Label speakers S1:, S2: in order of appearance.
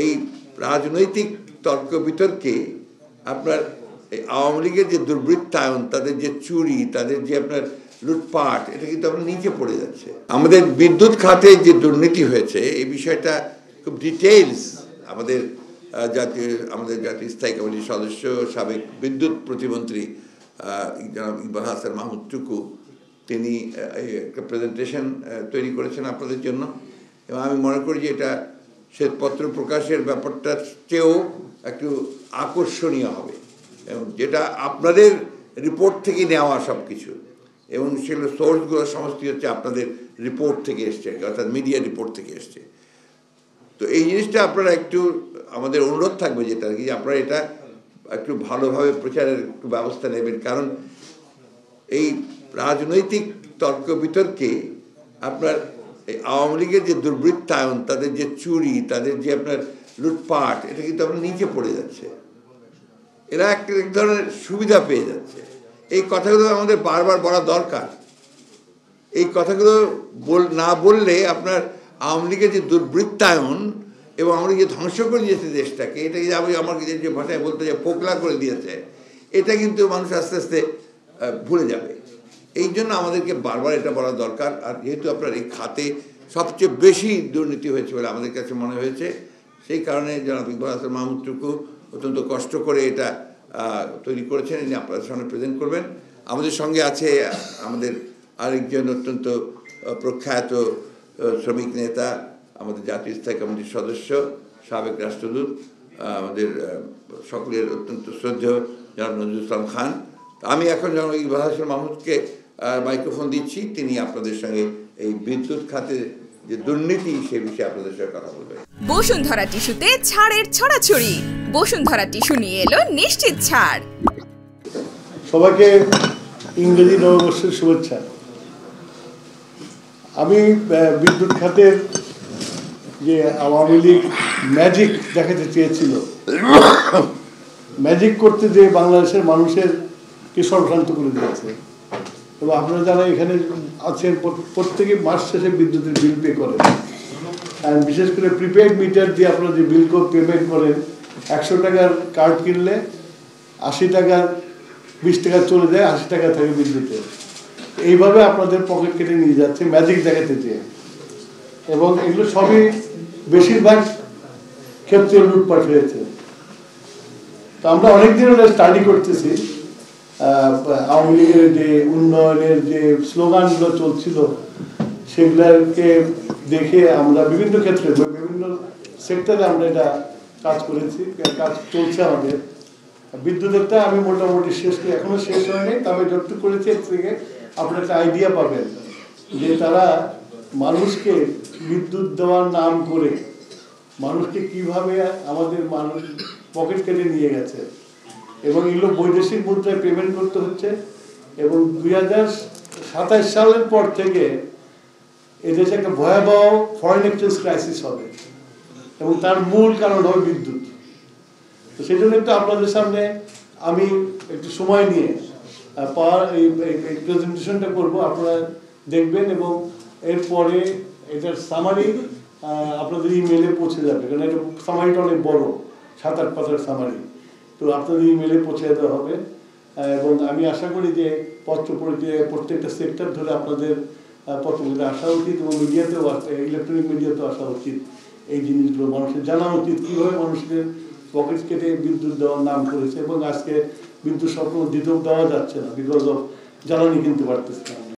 S1: এই রাজনৈতিক তর্ক বিতর্কে আপনার আওয়ামী লীগের যে দুর্বৃত্তায়ন, তাদের যে চুরি, তাদের যে আপনার লুটপাট, এটা কিন্তু আপনার নিচে পড়ে যাচ্ছে। আমাদের বিদ্যুৎ খাতে যে দুর্নীতি হয়েছে এই বিষয়টা খুব ডিটেইলস আমাদের জাতীয় স্থায়ী কমিটির সদস্য, সাবেক বিদ্যুৎ প্রতিমন্ত্রী জনাব ইকবাল হাসান মাহমুদ টুকু তিনি একটা প্রেজেন্টেশন তৈরি করেছেন আপনাদের জন্য, এবং আমি মনে করি যে এটা শ্বেতপত্র প্রকাশের ব্যাপারটার চেয়েও একটু আকর্ষণীয় হবে, এবং যেটা আপনাদের রিপোর্ট থেকে নেওয়া সব কিছু, এবং সেগুলো সোর্সগুলো সমস্ত হচ্ছে আপনাদের রিপোর্ট থেকে এসছে, অর্থাৎ মিডিয়া রিপোর্ট থেকে এসছে। তো এই জিনিসটা আপনারা একটু, আমাদের অনুরোধ থাকবে যেটা কি, আপনারা এটা একটু ভালোভাবে প্রচারের একটু ব্যবস্থা নেবেন, কারণ এই রাজনৈতিক তর্ক বিতর্কে আপনার এই আওয়ামী লীগের যে দুর্বৃত্তায়ন, তাদের যে চুরি, তাদের যে আপনার লুটপাট, এটা কিন্তু আপনার নিচে পড়ে যাচ্ছে। এরা এক ধরনের সুবিধা পেয়ে যাচ্ছে। এই কথাগুলো আমাদের বারবার বলা দরকার। এই কথাগুলো না বললে আপনার আওয়ামী লীগের যে দুর্বৃত্তায়ন এবং আমরা যে ধ্বংস করে দিয়েছে দেশটাকে, এটাকে আমার যে ভাষায় বলতে যে পোকলা করে দিয়েছে, এটা কিন্তু মানুষ আস্তে আস্তে ভুলে যাবে। এই জন্য আমাদেরকে বারবার এটা বলা দরকার। আর যেহেতু আপনার এই খাতে সবচেয়ে বেশি দুর্নীতি হয়েছে বলে আমাদের কাছে মনে হয়েছে, সেই কারণে জনাব ইকবাল হাসান মাহমুদ টুকু অত্যন্ত কষ্ট করে এটা তৈরি করেছেন, ইনি আপনাদের সামনে প্রেজেন্ট করবেন। আমাদের সঙ্গে আছে আমাদের আরেকজন অত্যন্ত প্রখ্যাত শ্রমিক নেতা, আমাদের জাতীয় স্থায়ী কমিটির সদস্য, সাবেক রাষ্ট্রদূত, আমাদের সকলের অত্যন্ত শ্রদ্ধেয় জনাব নজরুল ইসলাম খান। আমি এখন জনাব ইকবাল হাসান মাহমুদকে মাইক্রোফোন দিচ্ছি, তিনি আপনাদের সঙ্গে এই বিদ্যুৎ খাতে যে দুর্নীতি সে বিষয়ে আপনাদের সঙ্গে কথা বলবেন।
S2: বসুন্ধরা টিস্যুতে ছাড়ের ছড়াছড়ি। বসুন্ধরা টিস্যু নিয়ে এলো নিশ্চিত ছাড়।
S3: সবাইকে ইংরেজি নববর্ষের শুভেচ্ছা। আমি বিদ্যুৎ খাতের যে আওয়ামী লীগ ম্যাজিক দেখাতে চেয়েছিল, ম্যাজিক করতে যে বাংলাদেশের মানুষের কে সর্বশান্ত করে দিয়েছে। এবং আপনারা যারা এখানে আছেন প্রত্যেকে মাস শেষে বিদ্যুতের বিল পে করেন, আর বিশেষ করে প্রিপেড মিটার দিয়ে আপনারা যে বিল পেমেন্ট করেন, 100 টাকার কার্ড কিনলে 80 টাকার 20 টাকা চলে যায়, 80 টাকা থাকে বিদ্যুতে। এইভাবে আপনাদের পকেট কেটে নিয়ে যাচ্ছে ম্যাজিক দেখাতে চেয়ে, এবং এগুলো সবই বেশিরভাগ ক্ষেত্রে লুটপাট হয়েছে। তো আমরা অনেকদিন হলে স্টাডি করতেছি আওয়ামী লীগের যে উন্নয়নের যে স্লোগানগুলো চলছিল, সেগুলোকে দেখে আমরা বিভিন্ন ক্ষেত্রে বিভিন্ন সেক্টরে আমরা এটা কাজ করেছি, কাজ চলছে আমাদের। বিদ্যুতেরটা আমি মোটামুটি এখনো শেষ হয়নি, তবে যতটুকু করেছি এর থেকে আপনারা একটা আইডিয়া পাবেন যে তারা মানুষকে বিদ্যুৎ দেওয়ার নাম করে মানুষকে কিভাবে আমাদের মানুষ পকেট কেটে নিয়ে গেছে, এবং এগুলো বৈদেশিক মুদ্রায় পেমেন্ট করতে হচ্ছে। এবং 2027 সালের পর থেকে এদেশে একটা ভয়াবহ ফরেন এক্সচেঞ্জ ক্রাইসিস হবে, এবং তার মূল কারণ হবে বিদ্যুৎ। তো সেই জন্য একটু আপনাদের সামনে আমি একটু সময় নিয়ে এই প্রেজেন্টেশনটা করবো, আপনারা দেখবেন, এবং এরপরে এটার সামারি আপনাদের ইমেলে পৌঁছে যাবে, কারণ এটা সামারিটা অনেক বড়, 7-8 পাতার সামারি। তো আপনাদের ইমেলে পৌঁছে দেওয়া হবে, এবং আমি আশা করি যে প্রত্যেকটা সেক্টর ধরে আপনাদের পত্রগুলো আসা উচিত, এবং মিডিয়াতেও ইলেকট্রনিক মিডিয়াতেও আসা উচিত। এই জিনিসগুলো মানুষের জানা উচিত, কীভাবে মানুষকে পকেট কেটে বিদ্যুৎ দেওয়ার নাম করেছে, এবং আজকে বিদ্যুৎ স্বপ্ন দিতেও দেওয়া যাচ্ছে না, বিকজ অফ জ্বালানি কিনতে পারতেছে না।